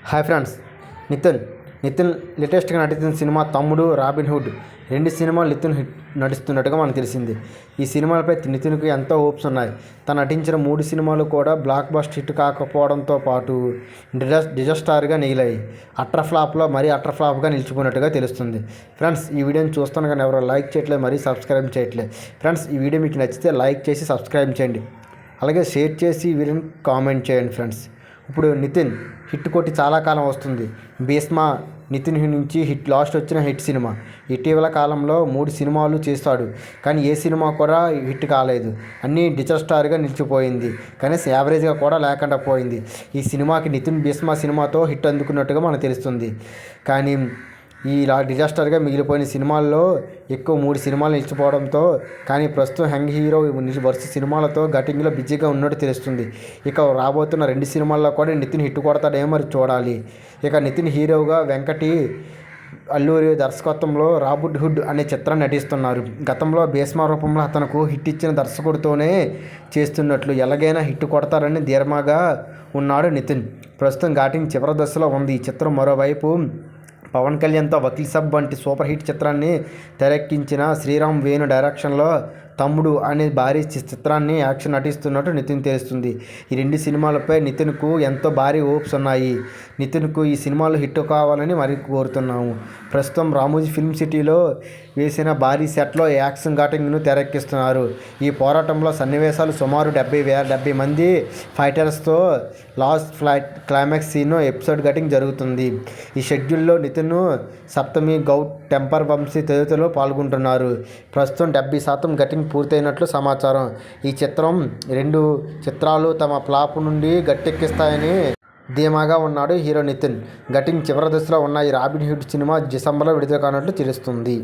Hi friends, Nitin లేటెస్ట్గా నటిస్తున్న cinema తమ్ముడు, రాబిన్ హుడ్ రెండు సినిమాలు నితిన్ నటిస్తున్నట్టుగా మనకు తెలిసింది. ఈ సినిమాలపై నితిన్కు ఎంతో హోప్స్ ఉన్నాయి. తను నటించిన 3 సినిమాలు కూడా బ్లాక్ బస్టర్ హిట్ కాకపోవడంతో పాటు డిజాస్టర్గా మిగిలాయి. అట్టర్ ఫ్లాప్గా నిలిచిపోయినట్టుగా తెలుస్తుంది. ఫ్రెండ్స్, ఈ వీడియోని చూస్తాను కానీ ఎవరో లైక్ చేయట్లేదు, మరీ సబ్స్క్రైబ్ చేయట్లేదు. ఫ్రెండ్స్, ఈ వీడియో మీకు నచ్చితే లైక్ చేసి సబ్స్క్రైబ్ చేయండి, అలాగే షేర్ చేసి వీడియోని కామెంట్ చేయండి. ఫ్రెండ్స్, ఇప్పుడు నితిన్ హిట్ కొట్టి చాలా కాలం వస్తుంది. భీష్మ నితిన్ నుంచి లాస్ట్ వచ్చిన హిట్ సినిమా. ఇటీవల కాలంలో 3 సినిమాలు చేస్తాడు, కానీ ఏ సినిమా కూడా హిట్ కాలేదు. అన్నీ డిజాస్టర్గా నిలిచిపోయింది, కనీసం యావరేజ్గా కూడా లేకుండా పోయింది. ఈ సినిమాకి నితిన్ భీష్మ సినిమాతో హిట్ అందుకున్నట్టుగా మనకు తెలుస్తుంది. కానీ ఇలా డిజాస్టర్గా మిగిలిపోయిన సినిమాల్లో ఎక్కువ 3 సినిమాలు నిలిచిపోవడంతో, కానీ ప్రస్తుతం యంగ్ హీరో వరుస సినిమాలతో గటింగ్లో బిజీగా ఉన్నట్టు తెలుస్తుంది. ఇక రాబోతున్న 2 సినిమాల్లో కూడా నితిన్ హిట్ కొడతాడేమో మరి చూడాలి. ఇక నితిన్ హీరోగా వెంకటి అల్లూరి దర్శకత్వంలో రాబిన్ హుడ్ అనే చిత్రాన్ని నటిస్తున్నారు. గతంలో భీష్మ రూపంలో అతనుకు హిట్ ఇచ్చిన దర్శకుడితోనే చేస్తున్నట్లు ఎలాగైనా హిట్ కొడతారని ధీమాగా ఉన్నాడు నితిన్. ప్రస్తుతం ఘాటింగ్ చివరి దశలో ఉంది ఈ చిత్రం. మరోవైపు పవన్ కళ్యాణ్తో వకీల్ సాబ్ వంటి సూపర్ హిట్ చిత్రాన్ని తెరకెక్కించిన శ్రీరామ్ వేణు డైరెక్షన్లో తమ్ముడు అనే భారీ చిత్రాన్ని యాక్షన్ నటిస్తున్నట్టు నితిన్ తెలుస్తుంది. ఈ 2 సినిమాలపై నితిన్కు ఎంతో భారీ హోప్స్ ఉన్నాయి. నితిన్కు ఈ సినిమాలు హిట్ కావాలని మరీ కోరుతున్నాము. ప్రస్తుతం రామోజీ ఫిల్మ్ సిటీలో వేసిన భారీ సెట్లో యాక్షన్ ఘాటింగ్ను తెరకెక్కిస్తున్నారు. ఈ పోరాటంలో సన్నివేశాలు సుమారు 70 మంది ఫైటర్స్తో లాస్ట్ క్లైమాక్స్ సీన్ ఎపిసోడ్ ఘాటింగ్ జరుగుతుంది. ఈ షెడ్యూల్లో నితిన్ సప్తమి, గౌట్, టెంపర్ వంశీ తదితరులు పాల్గొంటున్నారు. ప్రస్తుతం 70% ఘాటింగ్ పూర్తయినట్లు సమాచారం. ఈ 2 చిత్రాలు తమ ఫ్లాప్ నుండి గట్టెక్కిస్తాయని ధీమాగా ఉన్నాడు హీరో నితిన్. ఘాటింగ్ చివరి దశలో ఉన్న ఈ రాబిన్ హుడ్ సినిమా డిసెంబర్లో విడుదల కానున్నట్లు తెలుస్తుంది.